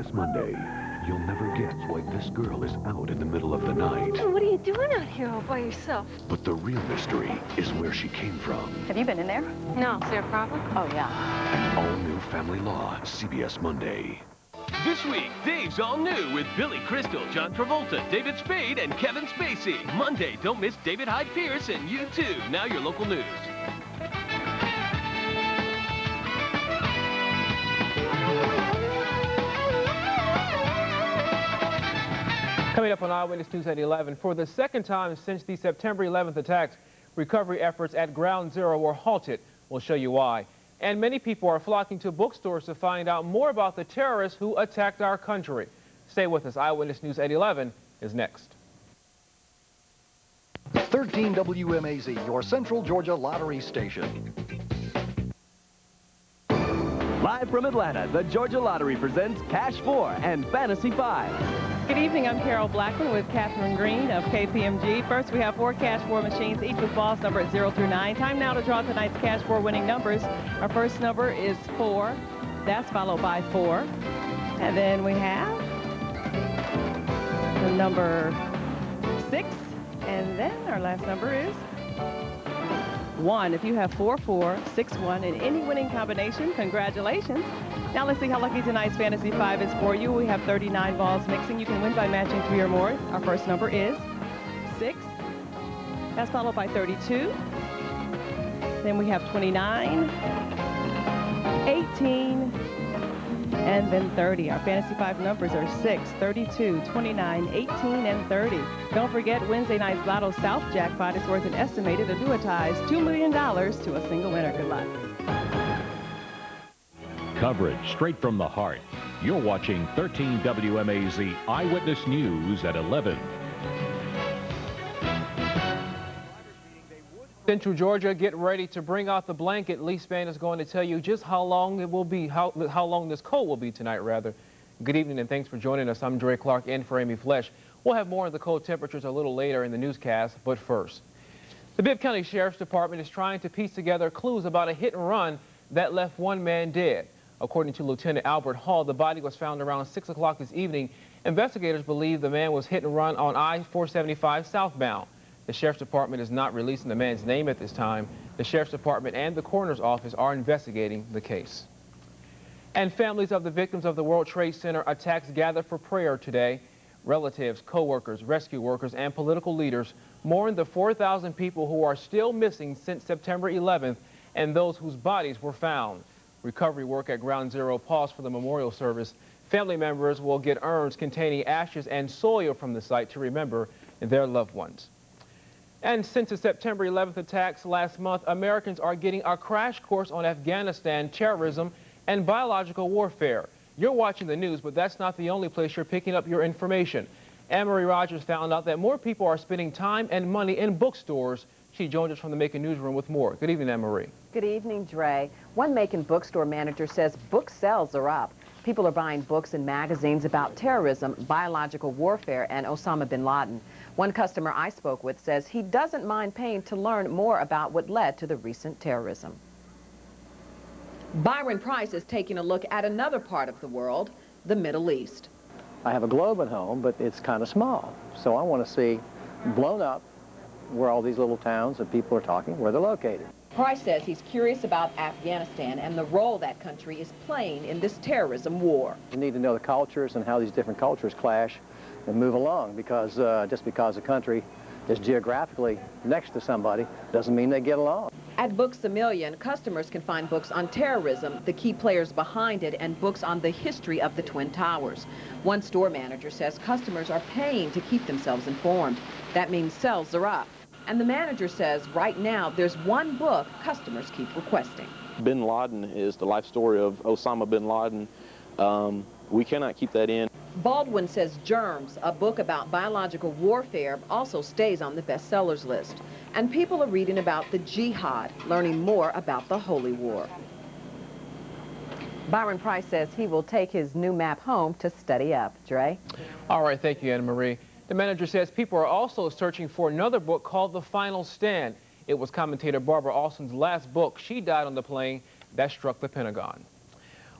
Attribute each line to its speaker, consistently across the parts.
Speaker 1: CBS Monday. You'll never guess why this girl is out in the middle of the night.
Speaker 2: What are you doing out here all by yourself?
Speaker 1: But the real mystery is where she came from.
Speaker 3: Have you been in there?
Speaker 2: No. Is there a problem?
Speaker 3: Oh, yeah.
Speaker 1: An all-new Family Law, CBS Monday.
Speaker 4: This week, Dave's all new with Billy Crystal, John Travolta, David Spade, and Kevin Spacey. Monday, don't miss David Hyde Pierce and You Too. Now your local news.
Speaker 5: Coming up on Eyewitness News at 11, for the second time since the September 11th attacks, recovery efforts at Ground Zero were halted. We'll show you why. And many people are flocking to bookstores to find out more about the terrorists who attacked our country. Stay with us. Eyewitness News at 11 is next.
Speaker 6: 13 WMAZ, your Central Georgia Lottery station.
Speaker 7: Live from Atlanta, the Georgia Lottery presents Cash 4 and Fantasy 5.
Speaker 8: Good evening, I'm Carol Blackman with Catherine Green of KPMG. First, we have 4 Cash 4 machines, each with balls numbered 0 through 9. Time now to draw tonight's Cash 4 winning numbers. Our first number is 4. That's followed by 4. And then we have the number 6. And then our last number is 1. If you have 4, 4, 6, 1 in any winning combination, congratulations. Now let's see how lucky tonight's Fantasy 5 is for you. We have 39 balls mixing. You can win by matching 3 or more. Our first number is 6. That's followed by 32. Then we have 29, 18, and then 30. Our Fantasy 5 numbers are 6, 32, 29, 18, and 30. Don't forget, Wednesday night's Lotto South Jackpot is worth an estimated annuitized $2 million to a single winner. Good luck.
Speaker 9: Coverage straight from the heart. You're watching 13 WMAZ Eyewitness News at 11.
Speaker 5: Central Georgia, get ready to bring out the blanket. Lee Span is going to tell you just how long it will be, how long this cold will be tonight, rather. Good evening and thanks for joining us. I'm Dray Clark in for Amy Flesh. We'll have more of the cold temperatures a little later in the newscast, but first. The Bibb County Sheriff's Department is trying to piece together clues about a hit and run that left one man dead. According to Lieutenant Albert Hall, the body was found around 6 o'clock this evening. Investigators believe the man was hit and run on I-475 southbound. The Sheriff's Department is not releasing the man's name at this time. The Sheriff's Department and the Coroner's Office are investigating the case. And families of the victims of the World Trade Center attacks gather for prayer today. Relatives, co-workers, rescue workers, and political leaders mourn the 4,000 people who are still missing since September 11th and those whose bodies were found. Recovery work at Ground Zero paused for the memorial service. Family members will get urns containing ashes and soil from the site to remember their loved ones. And since the September 11th attacks last month, Americans are getting a crash course on Afghanistan, terrorism, and biological warfare. You're watching the news, but that's not the only place you're picking up your information. Anne-Marie Rogers found out that more people are spending time and money in bookstores. She joins us from the Macon newsroom with more. Good evening, Anne-Marie.
Speaker 10: Good evening, Dray. One Macon bookstore manager says book sales are up. People are buying books and magazines about terrorism, biological warfare, and Osama bin Laden. One customer I spoke with says he doesn't mind paying to learn more about what led to the recent terrorism. Byron Price is taking a look at another part of the world, the Middle East.
Speaker 11: I have a globe at home, but it's kind of small. So I want to see blown up where all these little towns and people are talking, where they're located.
Speaker 10: Price says he's curious about Afghanistan and the role that country is playing in this terrorism war.
Speaker 11: You need to know the cultures and how these different cultures clash and move along, because just because a country is geographically next to somebody doesn't mean they get along.
Speaker 10: At Books A Million, customers can find books on terrorism, the key players behind it, and books on the history of the Twin Towers. One store manager says customers are paying to keep themselves informed. That means sales are up. And the manager says right now there's one book customers keep requesting.
Speaker 12: Bin Laden is the life story of Osama bin Laden. We cannot keep that in.
Speaker 10: Baldwin says Germs, a book about biological warfare, also stays on the bestsellers list. And people are reading about the jihad, learning more about the Holy War. Byron Price says he will take his new map home to study up. Dre?
Speaker 5: All right, thank you, Anne-Marie. The manager says people are also searching for another book called The Final Stand. It was commentator Barbara Alston's last book. She died on the plane that struck the Pentagon.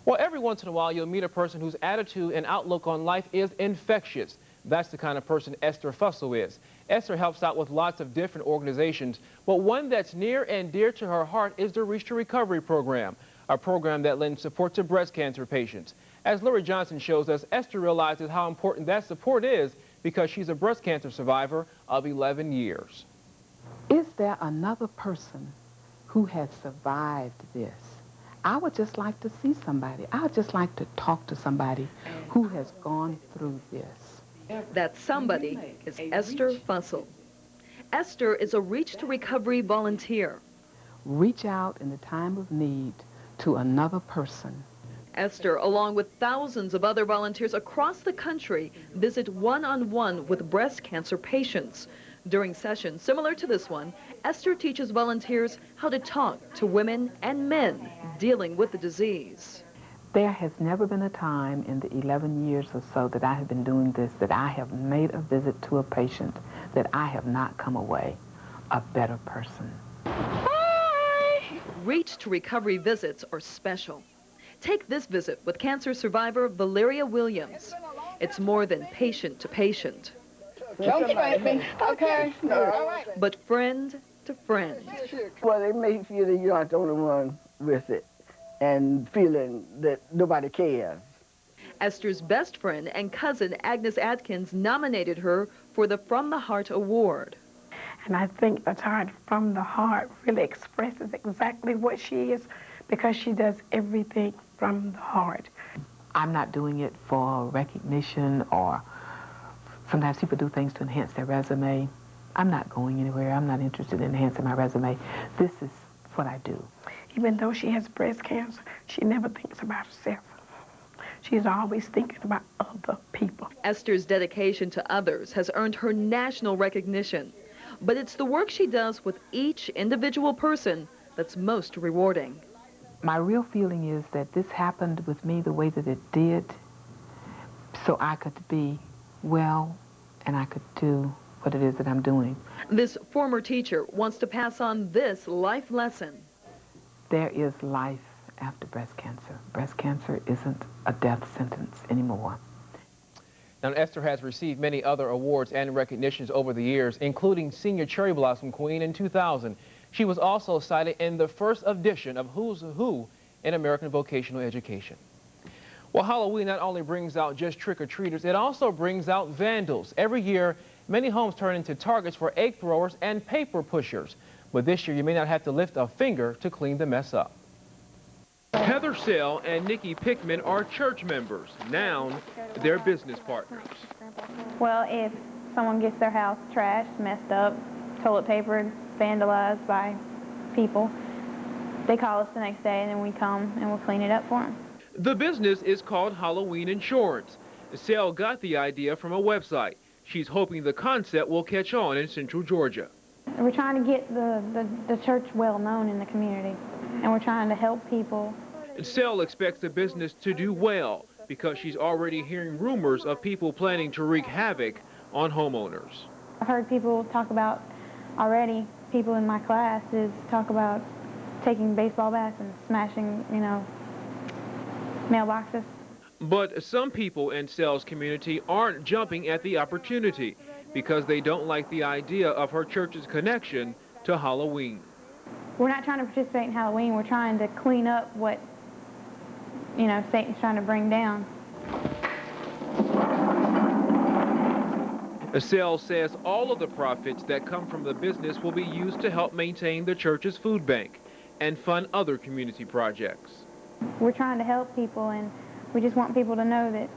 Speaker 5: Well, every once in a while, you'll meet a person whose attitude and outlook on life is infectious. That's the kind of person Esther Fussell is. Esther helps out with lots of different organizations, but one that's near and dear to her heart is the Reach to Recovery program, a program that lends support to breast cancer patients. As Lori Johnson shows us, Esther realizes how important that support is because she's a breast cancer survivor of 11 years.
Speaker 3: Is there another person who has survived this? I would just like to see somebody. I would just like to talk to somebody who has gone through this.
Speaker 13: That somebody is Esther Fussell. Esther is a Reach to Recovery volunteer.
Speaker 3: Reach out in the time of need to another person.
Speaker 13: Esther, along with thousands of other volunteers across the country, visit one-on-one with breast cancer patients. During sessions similar to this one, Esther teaches volunteers how to talk to women and men dealing with the disease.
Speaker 3: There has never been a time in the 11 years or so that I have been doing this that I have made a visit to a patient that I have not come away a better person.
Speaker 13: Hi! Reach to Recovery visits are special. Take this visit with cancer survivor Valeria Williams. It's more than patient to patient.
Speaker 14: Don't spank me. Okay. All right.
Speaker 13: But friend to friend.
Speaker 14: Well, it makes you that you're not the only one with it and feeling that nobody cares.
Speaker 13: Esther's best friend and cousin Agnes Atkins nominated her for the From the Heart Award.
Speaker 15: And I think the Child from the Heart really expresses exactly what she is because she does everything from the heart.
Speaker 3: I'm not doing it for recognition, or sometimes people do things to enhance their resume. I'm not going anywhere. I'm not interested in enhancing my resume. This is what I do.
Speaker 15: Even though she has breast cancer, she never thinks about herself. She's always thinking about other people.
Speaker 13: Esther's dedication to others has earned her national recognition. But it's the work she does with each individual person that's most rewarding.
Speaker 3: My real feeling is that this happened with me the way that it did, so I could be well and I could do what it is that I'm doing.
Speaker 13: This former teacher wants to pass on this life lesson.
Speaker 3: There is life after breast cancer. Breast cancer isn't a death sentence anymore.
Speaker 5: Now, Esther has received many other awards and recognitions over the years, including Senior Cherry Blossom Queen in 2000. She was also cited in the first edition of Who's Who in American Vocational Education. Well, Halloween not only brings out just trick-or-treaters, it also brings out vandals. Every year, many homes turn into targets for egg throwers and paper pushers. But this year, you may not have to lift a finger to clean the mess up. Heather Sell and Nikki Pickman are church members. Now, they're business partners.
Speaker 16: Well, if someone gets their house trashed, messed up, toilet papered, vandalized by people, they call us the next day and then we come and we'll clean it up for them.
Speaker 5: The business is called Halloween Insurance. Sell got the idea from a website. She's hoping the concept will catch on in Central Georgia.
Speaker 16: We're trying to get the church well known in the community, and we're trying to help people.
Speaker 5: Sell expects the business to do well because she's already hearing rumors of people planning to wreak havoc on homeowners.
Speaker 16: I've heard people talk about already, people in my class talk about taking baseball bats and smashing, mailboxes.
Speaker 5: But some people in Sell's community aren't jumping at the opportunity because they don't like the idea of her church's connection to Halloween.
Speaker 16: We're not trying to participate in Halloween. We're trying to clean up what, Satan's trying to bring down.
Speaker 5: Sell says all of the profits that come from the business will be used to help maintain the church's food bank and fund other community projects.
Speaker 16: We're trying to help people, and we just want people to know that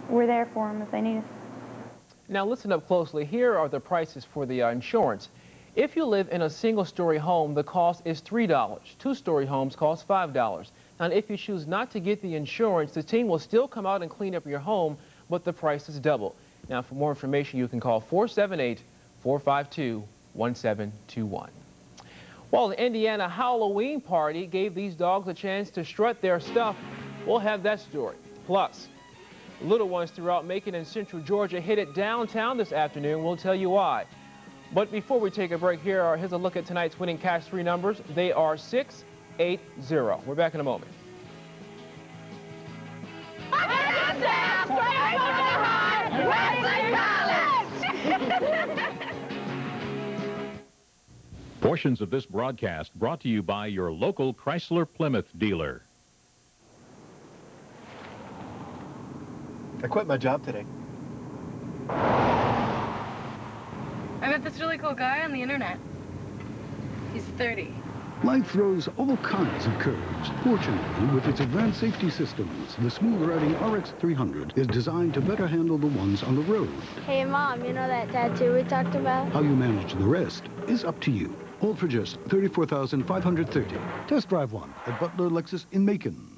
Speaker 16: we're there for them if they need us.
Speaker 5: Now listen up closely. Here are the prices for the insurance. If you live in a single-story home, the cost is $3. Two-story homes cost $5. Now if you choose not to get the insurance, the team will still come out and clean up your home, but the price is double. Now for more information, you can call 478-452-1721. Well, the Indiana Halloween party gave these dogs a chance to strut their stuff. We'll have that story. Plus, little ones throughout Macon and Central Georgia headed downtown this afternoon. We'll tell you why. But before we take a break, here's a look at tonight's winning Cash 3 numbers. They are 6, 8, 0. We're back in a moment.
Speaker 9: Portions of this broadcast brought to you by your local Chrysler Plymouth dealer.
Speaker 6: I quit my job today.
Speaker 2: I met this really cool guy on the internet. He's 30.
Speaker 17: Life throws all kinds of curves. Fortunately, with its advanced safety systems, the smooth-riding RX 300 is designed to better handle the ones on the road.
Speaker 18: Hey, Mom, you know that tattoo we talked about?
Speaker 17: How you manage the rest is up to you. All for just $34,530. Test drive one at Butler Lexus in Macon.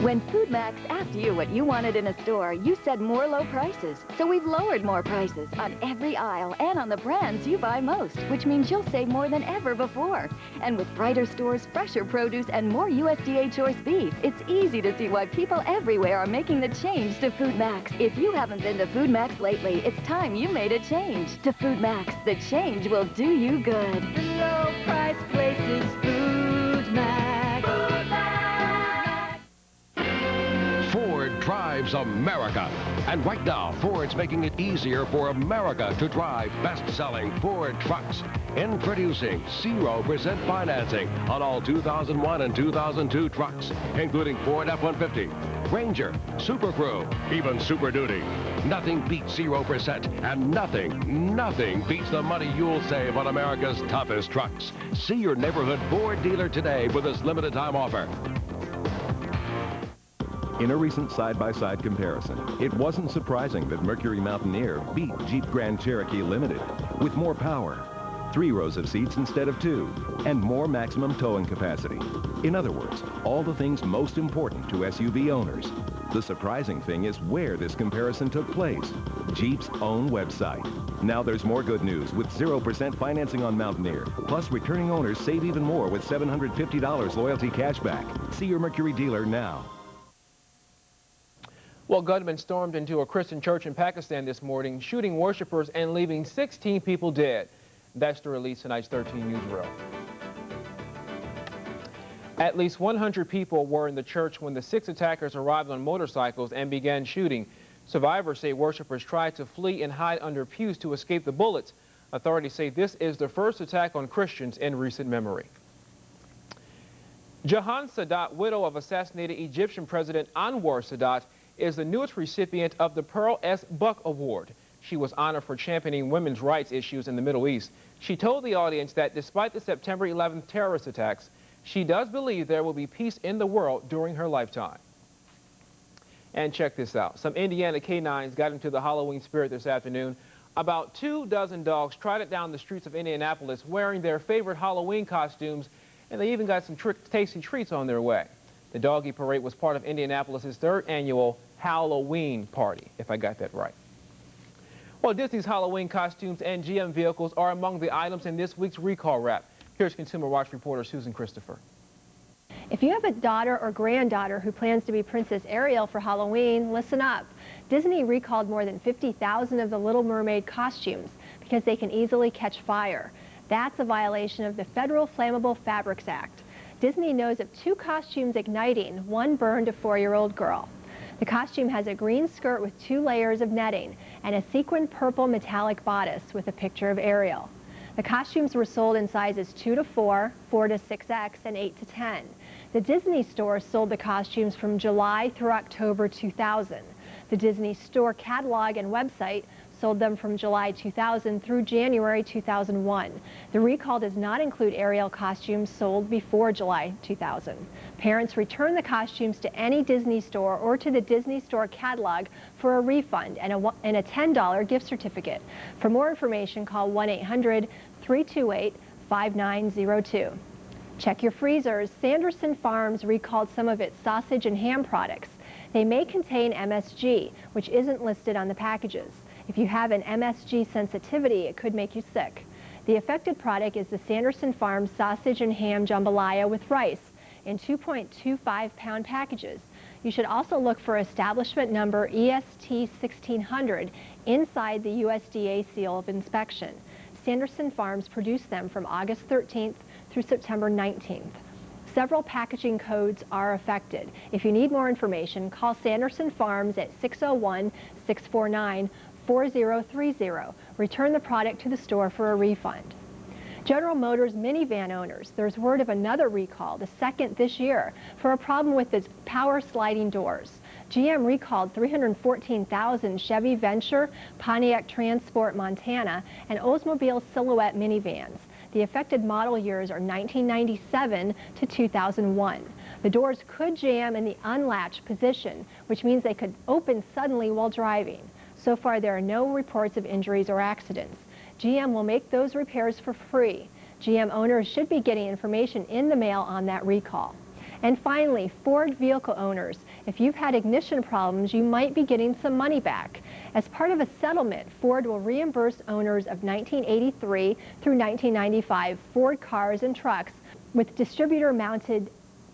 Speaker 19: When Food Max asked you what you wanted in a store, you said more low prices. So we've lowered more prices on every aisle and on the brands you buy most, which means you'll save more than ever before. And with brighter stores, fresher produce, and more USDA choice beef, it's easy to see why people everywhere are making the change to Food Max. If you haven't been to Food Max lately, it's time you made a change. To Food Max, the change will do you good.
Speaker 20: The low price places, Food Max. Food Max.
Speaker 21: Ford drives America. And right now, Ford's making it easier for America to drive best-selling Ford trucks. Introducing 0% financing on all 2001 and 2002 trucks, including Ford F-150, Ranger, Super Crew, even Super Duty. Nothing beats 0%, and nothing beats the money you'll save on America's toughest trucks. See your neighborhood Ford dealer today with this limited time offer.
Speaker 22: In a recent side-by-side comparison, it wasn't surprising that Mercury Mountaineer beat Jeep Grand Cherokee Limited with more power, 3 rows of seats instead of 2, and more maximum towing capacity. In other words, all the things most important to SUV owners. The surprising thing is where this comparison took place, Jeep's own website. Now there's more good news with 0% financing on Mountaineer. Plus, returning owners save even more with $750 loyalty cashback. See your Mercury dealer now.
Speaker 5: Well, gunmen stormed into a Christian church in Pakistan this morning, shooting worshipers and leaving 16 people dead. That's the release tonight's 13 Newsreel. At least 100 people were in the church when the 6 attackers arrived on motorcycles and began shooting. Survivors say worshipers tried to flee and hide under pews to escape the bullets. Authorities say this is the first attack on Christians in recent memory. Jahan Sadat, widow of assassinated Egyptian President Anwar Sadat, is the newest recipient of the Pearl S. Buck Award. She was honored for championing women's rights issues in the Middle East. She told the audience that despite the September 11th terrorist attacks, she does believe there will be peace in the world during her lifetime. And check this out. Some Indiana canines got into the Halloween spirit this afternoon. About 24 dogs trotted down the streets of Indianapolis wearing their favorite Halloween costumes, and they even got some tasty treats on their way. The doggy parade was part of Indianapolis' 3rd annual Halloween party, if I got that right. Well, Disney's Halloween costumes and GM vehicles are among the items in this week's Recall Wrap. Here's Consumer Watch reporter Susan Christopher.
Speaker 23: If you have a daughter or granddaughter who plans to be Princess Ariel for Halloween, listen up. Disney recalled more than 50,000 of the Little Mermaid costumes because they can easily catch fire. That's a violation of the Federal Flammable Fabrics Act. Disney knows of 2 costumes igniting. One burned a 4-year-old girl. The costume has a green skirt with 2 layers of netting and a sequined purple metallic bodice with a picture of Ariel. The costumes were sold in sizes 2 to 4, 4 to 6X, and 8 to 10. The Disney Store sold the costumes from July through October 2000. The Disney Store catalog and website sold them from July 2000 through January 2001. The recall does not include Ariel costumes sold before July 2000. Parents return the costumes to any Disney store or to the Disney Store catalog for a refund and a $10 gift certificate. For more information, call 1-800-328-5902. Check your freezers. Sanderson Farms recalled some of its sausage and ham products. They may contain MSG, which isn't listed on the packages. If you have an MSG sensitivity, it could make you sick. The affected product is the Sanderson Farms sausage and ham jambalaya with rice in 2.25-pound packages. You should also look for establishment number EST 1600 inside the USDA seal of inspection. Sanderson Farms produced them from August 13th through September 19th. Several packaging codes are affected. If you need more information, call Sanderson Farms at 601-649-4030. Return the product to the store for a refund. General Motors minivan owners, there's word of another recall, the second this year, for a problem with its power sliding doors. GM recalled 314,000 Chevy Venture, Pontiac Transport Montana, and Oldsmobile Silhouette minivans. The affected model years are 1997 to 2001. The doors could jam in the unlatched position, which means they could open suddenly while driving. So far, there are no reports of injuries or accidents. GM will make those repairs for free. GM owners should be getting information in the mail on that recall. And finally, Ford vehicle owners, if you've had ignition problems, you might be getting some money back. As part of a settlement, Ford will reimburse owners of 1983 through 1995 Ford cars and trucks with distributor-mounted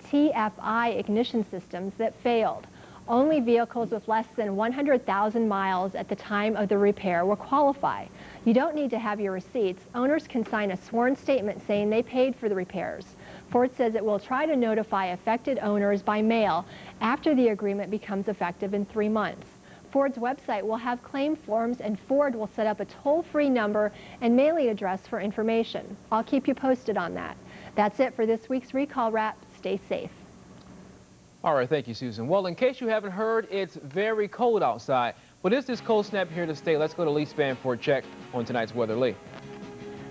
Speaker 23: TFI ignition systems that failed. Only vehicles with less than 100,000 miles at the time of the repair will qualify. You don't need to have your receipts. Owners can sign a sworn statement saying they paid for the repairs. Ford says it will try to notify affected owners by mail after the agreement becomes effective in 3 months. Ford's website will have claim forms, and Ford will set up a toll-free number and mailing address for information. I'll keep you posted on that. That's it for this week's Recall Wrap. Stay safe.
Speaker 5: All right, thank you, Susan. Well, in case you haven't heard, it's very cold outside. But is this cold snap here to stay? Let's go to Lee Spann for a check on tonight's weather. Lee.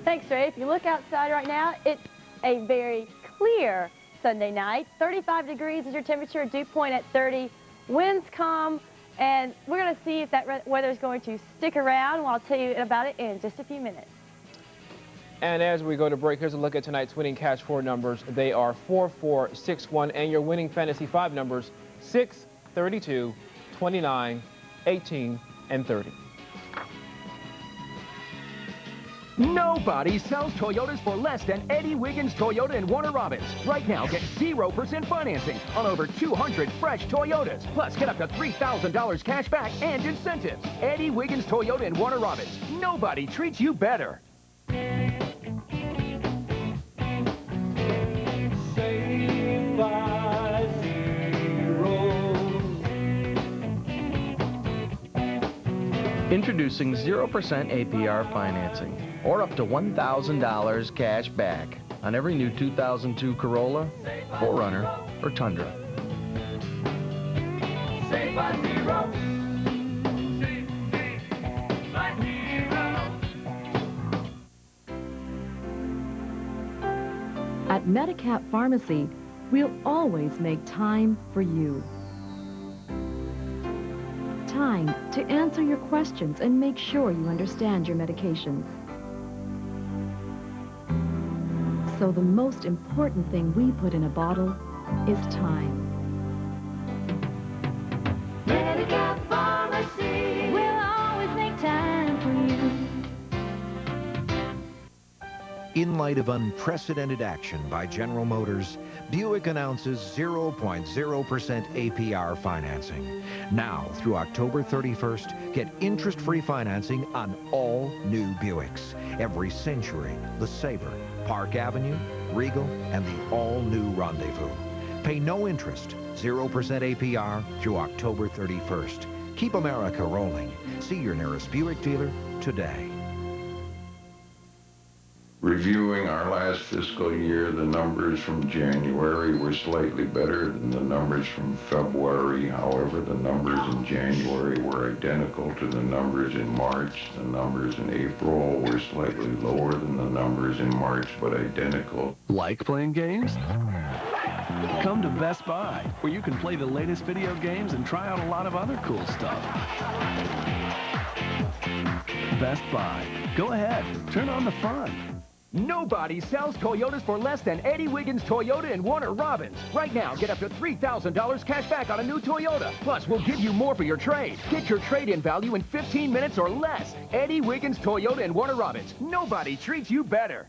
Speaker 1: Thanks, Dray. If you look outside right now, it's a very clear Sunday night. 35 degrees is your temperature, dew point at 30. Winds calm, and we're going to see if that weather is going to stick around. Well, I'll tell you about it in just a few minutes.
Speaker 5: And as we go to break, here's a look at tonight's winning Cash 4 numbers. They are 4, 4, 6, 1, and your winning Fantasy 5 numbers 6, 32, 29, 18, and 30.
Speaker 4: Nobody sells Toyotas for less than Eddie Wiggins Toyota in Warner Robins. Right now, get 0% financing on over 200 fresh Toyotas. Plus, get up to $3,000 cash back and incentives. Eddie Wiggins Toyota in Warner Robins. Nobody treats you better.
Speaker 7: Introducing 0% APR financing, or up to $1,000 cash back on every new 2002 Corolla, 4Runner, or Tundra.
Speaker 20: Save by zero.
Speaker 10: At Medicap Pharmacy, we'll always make time for you. Time to answer your questions and make sure you understand your medications. So the most important thing we put in a bottle is time.
Speaker 20: Medicap Pharmacy. We'll always make time for you.
Speaker 24: In light of unprecedented action by General Motors, Buick announces 0.0% APR financing. Now, through October 31st, get interest-free financing on all new Buicks. Every Century, LeSabre, Park Avenue, Regal, and the all-new Rendezvous. Pay no interest, 0% APR through October 31st. Keep America rolling. See your nearest Buick dealer today.
Speaker 25: Reviewing our last fiscal year, the numbers from January were slightly better than the numbers from February. However, the numbers in January were identical to the numbers in March. The numbers in April were slightly lower than the numbers in March, but identical.
Speaker 26: Like playing games? Come to Best Buy, where you can play the latest video games and try out a lot of other cool stuff. Best Buy. Go ahead, turn on the fun.
Speaker 4: Nobody sells Toyotas for less than Eddie Wiggins Toyota in Warner Robins. Right now, get up to $3,000 cash back on a new Toyota. Plus, we'll give you more for your trade. Get your trade-in value in 15 minutes or less. Eddie Wiggins Toyota in Warner Robins. Nobody treats you better.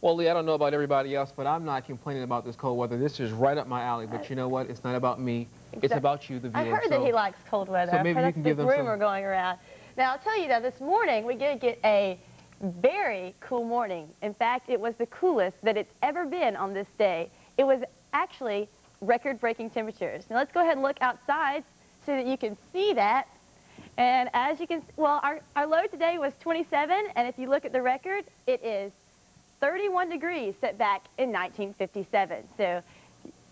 Speaker 5: Well, Lee, I don't know about everybody else, but I'm not complaining about this cold weather. This is right up my alley. But you know what? It's not about me. It's about you, the viewer.
Speaker 1: I heard that he likes cold weather.
Speaker 5: So maybe you can give them some
Speaker 1: rumor going around. Now, I'll tell you that this morning we did get a very cool morning. In fact, it was the coolest that it's ever been on this day. It was actually record-breaking temperatures. Now let's go ahead and look outside so that you can see that. And as you can, well, our low today was 27, and if you look at the record, it is 31 degrees set back in 1957. So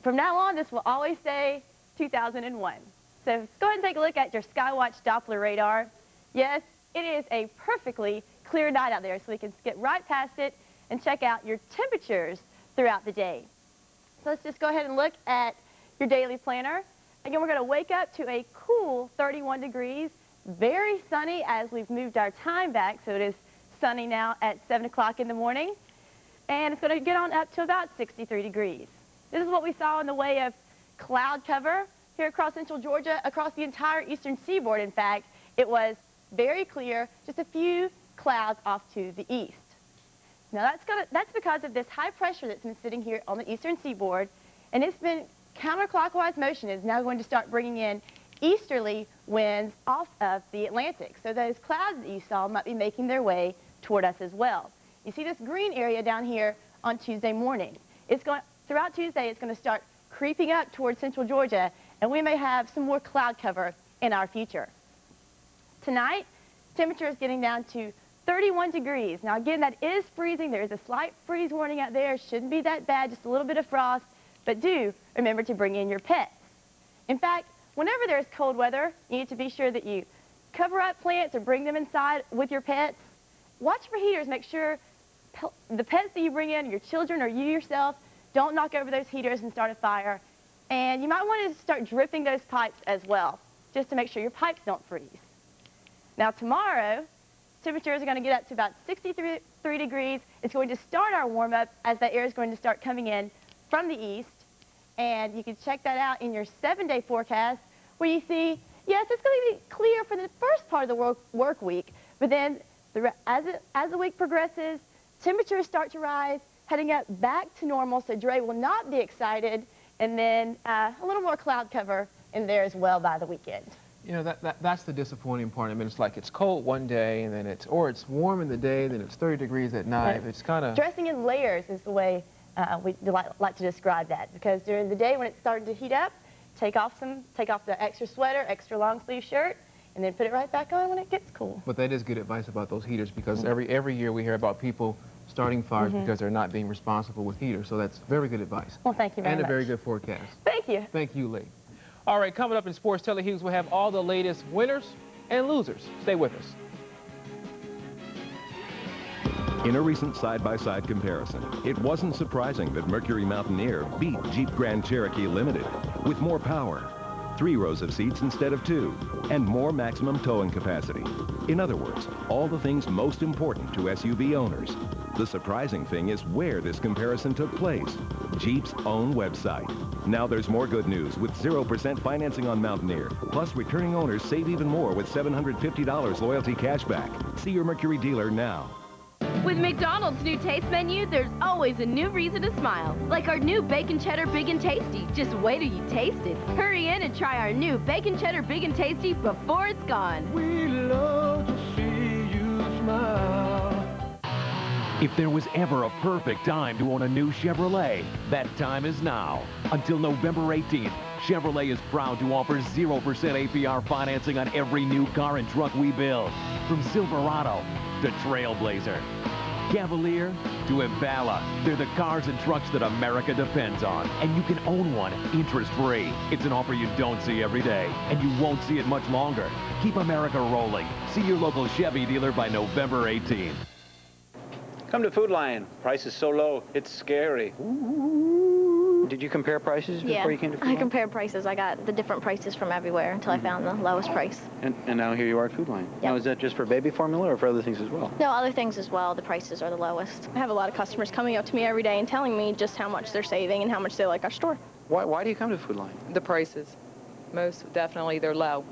Speaker 1: from now on, this will always say 2001. So let's go ahead and take a look at your Skywatch Doppler radar. Yes, it is a perfectly clear night out there, so we can skip right past it and check out your temperatures throughout the day. So let's just go ahead and look at your daily planner. Again, we're going to wake up to a cool 31 degrees, very sunny as we've moved our time back, so it is sunny now at 7 o'clock in the morning, and it's going to get on up to about 63 degrees. This is what we saw in the way of cloud cover here across central Georgia, across the entire eastern seaboard. In fact, it was very clear, just a few clouds off to the east. Now that's because of this high pressure that's been sitting here on the eastern seaboard, and it's been counterclockwise motion is now going to start bringing in easterly winds off of the Atlantic. So those clouds that you saw might be making their way toward us as well. You see this green area down here on Tuesday morning. Throughout Tuesday, it's going to start creeping up towards central Georgia, and we may have some more cloud cover in our future. Tonight, temperature is getting down to 31 degrees. Now again, that is freezing. There is a slight freeze warning out there. Shouldn't be that bad, just a little bit of frost, but do remember to bring in your pets. In fact, whenever there's cold weather, you need to be sure that you cover up plants or bring them inside with your pets. Watch for heaters. Make sure the pets that you bring in, your children or you yourself, don't knock over those heaters and start a fire. And you might want to start dripping those pipes as well, just to make sure your pipes don't freeze. Now tomorrow, temperatures are going to get up to about 63 degrees. It's going to start our warm-up as that air is going to start coming in from the east. And you can check that out in your 7-day forecast, where you see, yes, it's going to be clear for the first part of the work week, but then as the week progresses, temperatures start to rise, heading up back to normal, so Dray will not be excited, and then a little more cloud cover in there as well by the weekend.
Speaker 5: You know, that's the disappointing part. I mean, it's like it's cold one day, and then it's warm in the day, then it's 30 degrees at night. Right. It's kind of...
Speaker 1: Dressing in layers is the way we like to describe that, because during the day when it's starting to heat up, take off the extra sweater, extra long sleeve shirt, and then put it right back on when it gets cool.
Speaker 5: But that is good advice about those heaters, because every year we hear about people starting fires because they're not being responsible with heaters. So that's very good advice.
Speaker 1: Well, thank you very much.
Speaker 5: And a very good forecast.
Speaker 1: Thank you.
Speaker 5: Thank you, Lee. All right, coming up in Sports Telehughes, we'll have all the latest winners and losers. Stay with us.
Speaker 22: In a recent side-by-side comparison, it wasn't surprising that Mercury Mountaineer beat Jeep Grand Cherokee Limited with more power, 3 rows of seats instead of 2, and more maximum towing capacity. In other words, all the things most important to SUV owners. The surprising thing is where this comparison took place, Jeep's own website. Now there's more good news with 0% financing on Mountaineer. Plus, returning owners save even more with $750 loyalty cashback. See your Mercury dealer now.
Speaker 8: With McDonald's new taste menu, there's always a new reason to smile. Like our new Bacon Cheddar Big and Tasty. Just wait till you taste it. Hurry in and try our new Bacon Cheddar Big and Tasty before it's gone.
Speaker 26: We love to see you smile.
Speaker 11: If there was ever a perfect time to own a new Chevrolet, that time is now. Until November 18th, Chevrolet is proud to offer 0% APR financing on every new car and truck we build. From Silverado to Trailblazer, Cavalier to Impala. They're the cars and trucks that America depends on. And you can own one interest-free. It's an offer you don't see every day, and you won't see it much longer. Keep America rolling. See your local Chevy dealer by November 18th.
Speaker 12: Come to Food Lion. Price is so low, it's scary. Did you compare prices before you came to Food Lion?
Speaker 13: I compared prices. I got the different prices from everywhere until I found the lowest price.
Speaker 12: And now here you are at Food Lion.
Speaker 13: Yep.
Speaker 12: Now, is that just for baby formula or for other things as well?
Speaker 13: No, other things as well. The prices are the lowest.
Speaker 14: I have a lot of customers coming up to me every day and telling me just how much they're saving and how much they like our store.
Speaker 12: Why do you come to Food Lion?
Speaker 15: The prices. Most definitely, they're low.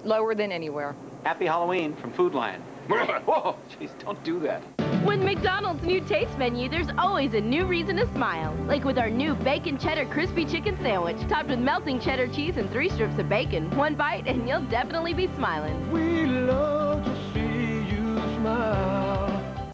Speaker 15: Lower than anywhere.
Speaker 12: Happy Halloween from Food Lion. Whoa, jeez, don't do that.
Speaker 8: With McDonald's new taste menu, there's always a new reason to smile. Like with our new Bacon Cheddar Crispy Chicken Sandwich, topped with melting cheddar cheese and 3 strips of bacon. One bite and you'll definitely be smiling.
Speaker 26: We love to see you smile.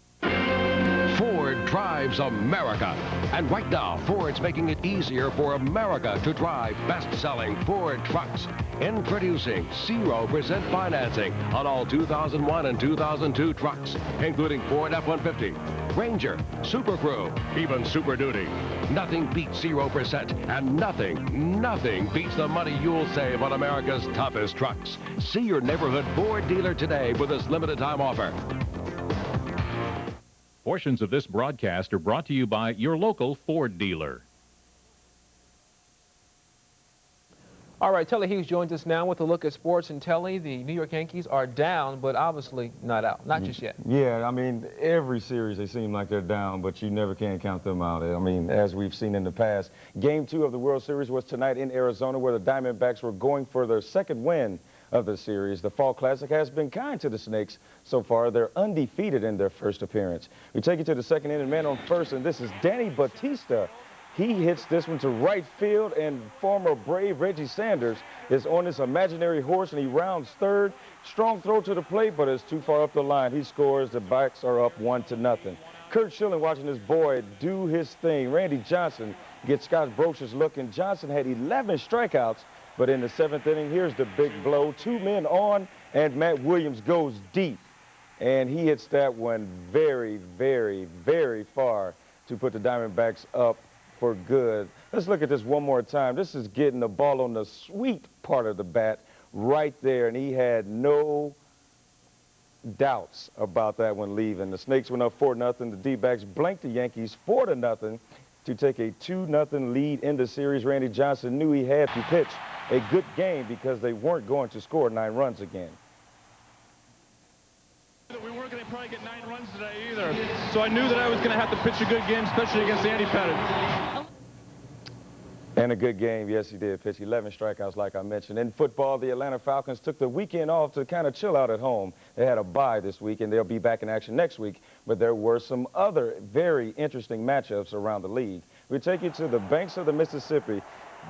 Speaker 24: Ford
Speaker 21: drives America. And right now, Ford's making it easier for America to drive best-selling Ford trucks. Introducing 0% financing on all 2001 and 2002 trucks, including Ford F-150, Ranger, Super Crew, even Super Duty. Nothing beats 0%, and nothing beats the money you'll save on America's toughest trucks. See your neighborhood Ford dealer today for this limited-time offer.
Speaker 2: Portions of this broadcast are brought to you by your local Ford dealer.
Speaker 5: All right, Telly Hughes joins us now with a look at sports. And Telly, the New York Yankees are down, but obviously not out. Not just yet.
Speaker 3: Yeah, I mean, every series they seem like they're down, but you never can count them out. I mean, as we've seen in the past. Game 2 of the World Series was tonight in Arizona, where the Diamondbacks were going for their second win of the series. The Fall Classic has been kind to the Snakes so far. They're undefeated in their first appearance. We take you to the second inning, man on first, and this is Danny Batista. He hits this one to right field, and former Brave Reggie Sanders is on this imaginary horse, and he rounds third. Strong throw to the plate, but it's too far up the line. He scores. The Backs are up 1-0. Kurt Schilling watching his boy do his thing. Randy Johnson gets Scott Brocier's look, and Johnson had 11 strikeouts, but in the 7th inning, here's the big blow. 2 men on, and Matt Williams goes deep, and he hits that one very, very, very far to put the Diamondbacks up for good. Let's look at this one more time. This is getting the ball on the sweet part of the bat right there, and he had no doubts about that one leaving. The Snakes went up 4-0. The D-backs blanked the Yankees 4-0 to take a 2-0 lead in the series. Randy Johnson knew he had to pitch a good game because they weren't going to score 9 runs again.
Speaker 6: We weren't going to probably get 9 runs today either. So I knew that I was going to have to pitch a good game, especially against Andy Pettitte.
Speaker 3: And a good game, yes, he did. Pitch 11 strikeouts, like I mentioned. In football, the Atlanta Falcons took the weekend off to kind of chill out at home. They had a bye this week, and they'll be back in action next week. But there were some other very interesting matchups around the league. We take you to the banks of the Mississippi.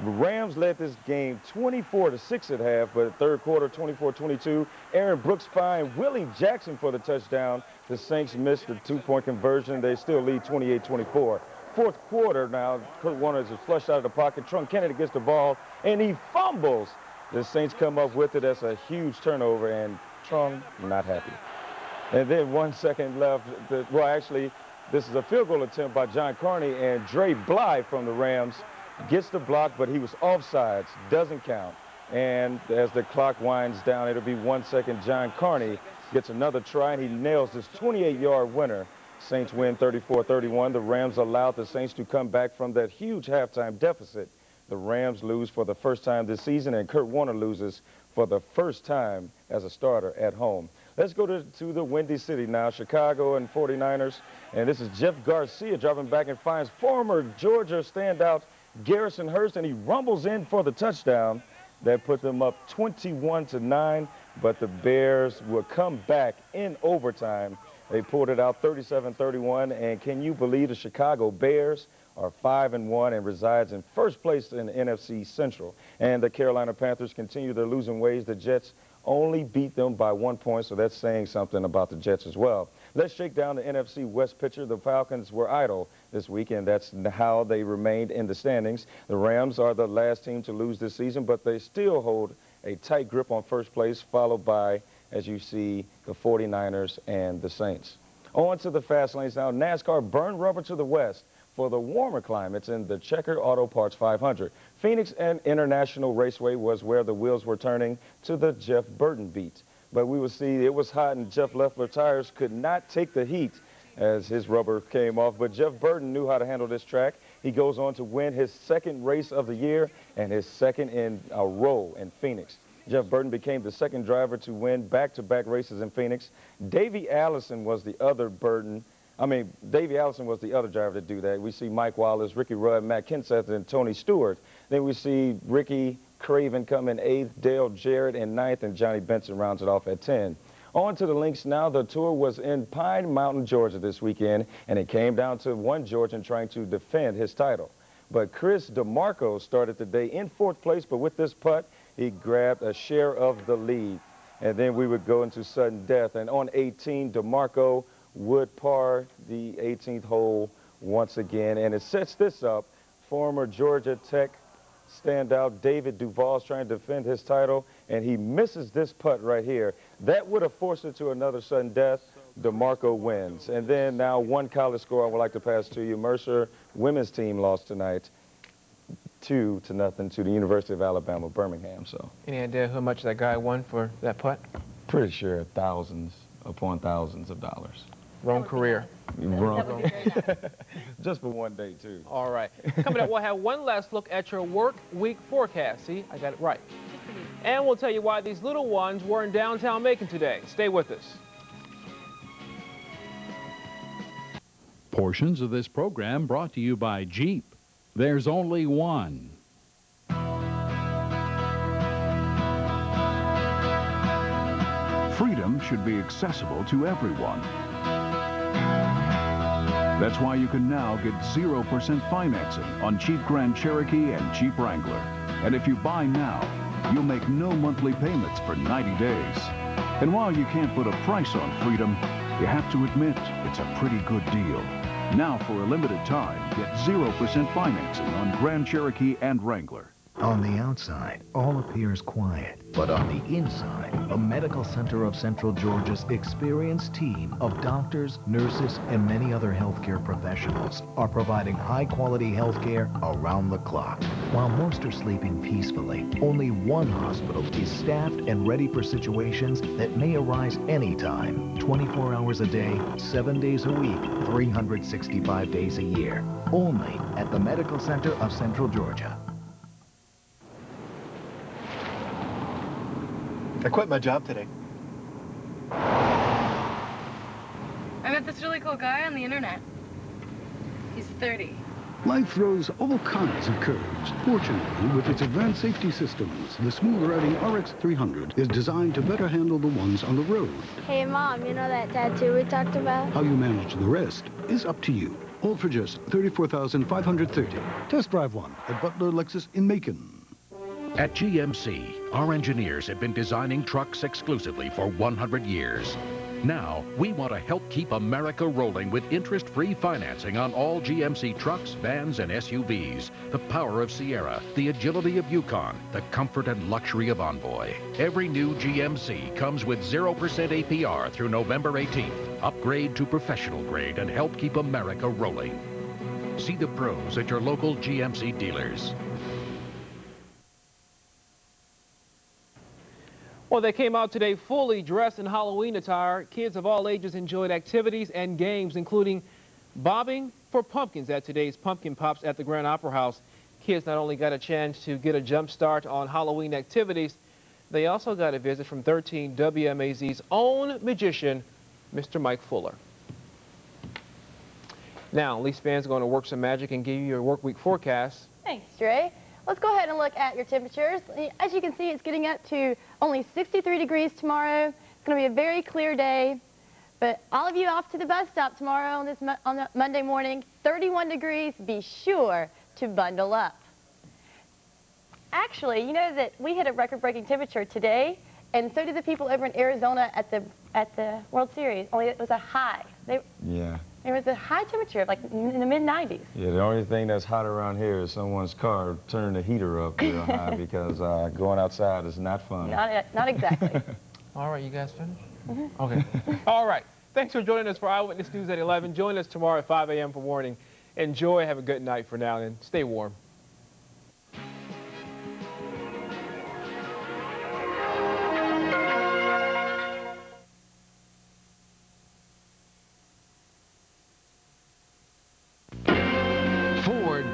Speaker 3: The Rams led this game 24-6 at half, but third quarter, 24-22. Aaron Brooks fined Willie Jackson for the touchdown. The Saints missed the 2-point conversion. They still lead 28-24. Fourth quarter now, Kurt Warner is flushed out of the pocket. Trunk Kennedy gets the ball, and he fumbles. The Saints come up with it. That's a huge turnover, and Trunk not happy. And then 1 second left. Well, actually, this is a field goal attempt by John Carney, and Dray from the Rams gets the block, but he was offsides, doesn't count. And as the clock winds down, it'll be 1 second. John Carney gets another try, and he nails this 28-yard winner. Saints win 34-31. The Rams allowed the Saints to come back from that huge halftime deficit. The Rams lose for the first time this season, and Kurt Warner loses for the first time as a starter at home. Let's go to the Windy City now, Chicago and 49ers. And this is Jeff Garcia driving back and finds former Georgia standout Garrison Hurst, and he rumbles in for the touchdown. That put them up 21-9, but the Bears will come back in overtime. They pulled it out 37-31, and can you believe the Chicago Bears are 5-1 and resides in first place in the NFC Central. And the Carolina Panthers continue their losing ways. The Jets only beat them by 1 point, so that's saying something about the Jets as well. Let's shake down the NFC West picture. The Falcons were idle this week, and that's how they remained in the standings. The Rams are the last team to lose this season, but they still hold a tight grip on first place, followed by, as you see, the 49ers and the Saints. On to the fast lanes now. NASCAR burned rubber to the west for the warmer climates in the Checker Auto Parts 500. Phoenix and International Raceway was where the wheels were turning to the Jeff Burton beat. But we will see it was hot, and Jeff Leffler tires could not take the heat as his rubber came off. But Jeff Burton knew how to handle this track. He goes on to win his second race of the year and his second in a row in Phoenix. Jeff Burton became the second driver to win back-to-back races in Phoenix. Davey Allison was the other driver to do that. We see Mike Wallace, Ricky Rudd, Matt Kenseth, and Tony Stewart. Then we see Ricky Craven come in 8th, Dale Jarrett in 9th, and Johnny Benson rounds it off at 10. On to the links now. The tour was in Pine Mountain, Georgia this weekend, and it came down to one Georgian trying to defend his title. But Chris DeMarco started the day in 4th place, but with this putt, he grabbed a share of the lead. And then we would go into sudden death. And on 18, DeMarco would par the 18th hole once again. And it sets this up. Former Georgia Tech standout David Duval's trying to defend his title, and he misses this putt right here. That would have forced it to another sudden death. DeMarco wins. And then now one college score I would like to pass to you. Mercer women's team lost tonight 2-0 to the University of Alabama, Birmingham. So
Speaker 5: any idea how much that guy won for that putt?
Speaker 3: Pretty sure thousands upon thousands of dollars.
Speaker 5: Wrong career.
Speaker 3: Wrong. Just for one day, too.
Speaker 5: All right. Coming up, we'll have one last look at your work week forecast. See, I got it right. And we'll tell you why these little ones were in downtown Macon today. Stay with us.
Speaker 2: Portions of this program brought to you by Jeep. There's only one.
Speaker 9: Freedom should be accessible to everyone. That's why you can now get 0% financing on Jeep Grand Cherokee and Jeep Wrangler. And if you buy now, you'll make no monthly payments for 90 days. And while you can't put a price on freedom, you have to admit it's a pretty good deal. Now, for a limited time, get 0% financing on Grand Cherokee and Wrangler.
Speaker 24: On the outside, all appears quiet, but on the inside, the Medical Center of Central Georgia's experienced team of doctors, nurses, and many other healthcare professionals are providing high-quality healthcare around the clock. While most are sleeping peacefully, only one hospital is staffed and ready for situations that may arise anytime, 24 hours a day, 7 days a week, 365 days a year. Only at the Medical Center of Central Georgia.
Speaker 16: I quit my job today.
Speaker 17: I met this really cool guy on the internet. He's 30.
Speaker 18: Life throws all kinds of curves. Fortunately, with its advanced safety systems, the smooth-riding RX300 is designed to better handle the ones on the road.
Speaker 19: Hey, Mom, you know that tattoo we talked about?
Speaker 18: How you manage the rest is up to you. All for just $34,530. Test drive one at Butler Lexus in Macon.
Speaker 23: At GMC, our engineers have been designing trucks exclusively for 100 years. Now, we want to help keep America rolling with interest-free financing on all GMC trucks, vans, and SUVs. The power of Sierra, the agility of Yukon, the comfort and luxury of Envoy. Every new GMC comes with 0% APR through November 18th. Upgrade to professional grade and help keep America rolling. See the pros at your local GMC dealers.
Speaker 5: Well, they came out today fully dressed in Halloween attire. Kids of all ages enjoyed activities and games, including bobbing for pumpkins at today's Pumpkin Pops at the Grand Opera House. Kids not only got a chance to get a jump start on Halloween activities, they also got a visit from 13 WMAZ's own magician, Mr. Mike Fuller. Now, Leafs fans are going to work some magic and give you your work week forecast.
Speaker 1: Thanks, Dray. Let's go ahead and look at your temperatures. As you can see, it's getting up to only 63 degrees tomorrow. It's going to be a very clear day. But all of you off to the bus stop tomorrow on the Monday morning, 31 degrees. Be sure to bundle up. Actually, you know that we hit a record-breaking temperature today, and so did the people over in Arizona at the World Series. Only it was a high.
Speaker 3: Yeah.
Speaker 1: There was a high temperature, like in the mid-90s.
Speaker 3: Yeah, the only thing that's hot around here is someone's car turning the heater up real high because going outside is not fun.
Speaker 1: Not exactly.
Speaker 5: All right, you guys finished? Mm-hmm. Okay. All right. Thanks for joining us for Eyewitness News at 11. Join us tomorrow at 5 a.m. for morning. Enjoy. Have a good night for now, and stay warm.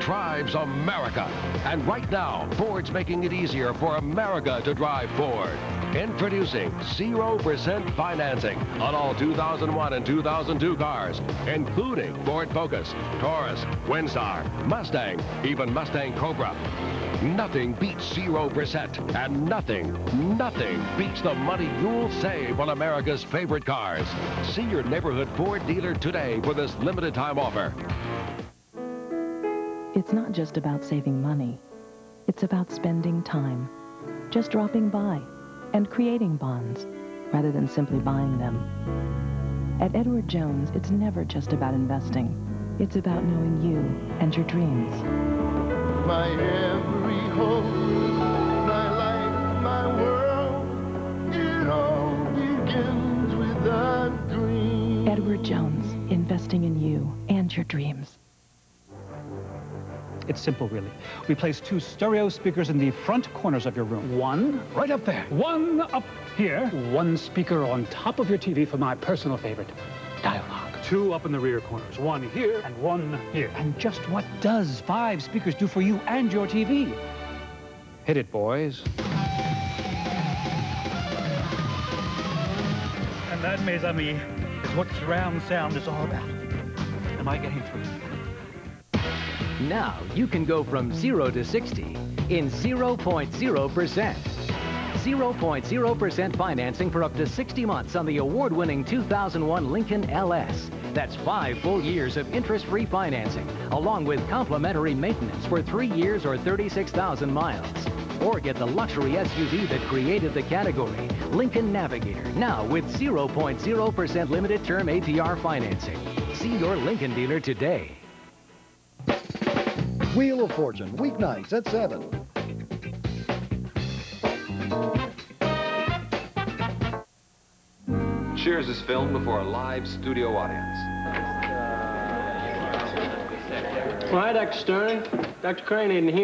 Speaker 21: Drives America. And right now, Ford's making it easier for America to drive Ford. Introducing 0% financing on all 2001 and 2002 cars, including Ford Focus, Taurus, Windstar, Mustang, even Mustang Cobra. Nothing beats 0%, and nothing beats the money you'll save on America's favorite cars. See your neighborhood Ford dealer today for this limited time offer.
Speaker 27: It's not just about saving money. It's about spending time, just dropping by and creating bonds rather than simply buying them. At Edward Jones, it's never just about investing. It's about knowing you and your dreams.
Speaker 4: My every hope, my life, my world, it all begins with a dream.
Speaker 27: Edward Jones, investing in you and your dreams.
Speaker 7: It's simple, really. We place 2 stereo speakers in the front corners of your room. One right up there. One up here. 1 speaker on top of your TV for my personal favorite, dialogue. 2 up in the rear corners. 1 here and 1 here. And just what does 5 speakers do for you and your TV? Hit it, boys. And that, mes amis, is what surround sound is all about. Am I getting through?
Speaker 10: Now you can go from 0 to 60 in 0.0%. 0.0% financing for up to 60 months on the award-winning 2001 Lincoln LS. That's 5 full years of interest-free financing, along with complimentary maintenance for 3 years or 36,000 miles. Or get the luxury SUV that created the category, Lincoln Navigator, now with 0.0% limited term APR financing. See your Lincoln dealer today.
Speaker 16: Wheel of Fortune, weeknights at 7.
Speaker 20: Cheers is filmed before a live studio audience.
Speaker 22: Well, hi, Dr. Stern. Dr. Crane isn't here.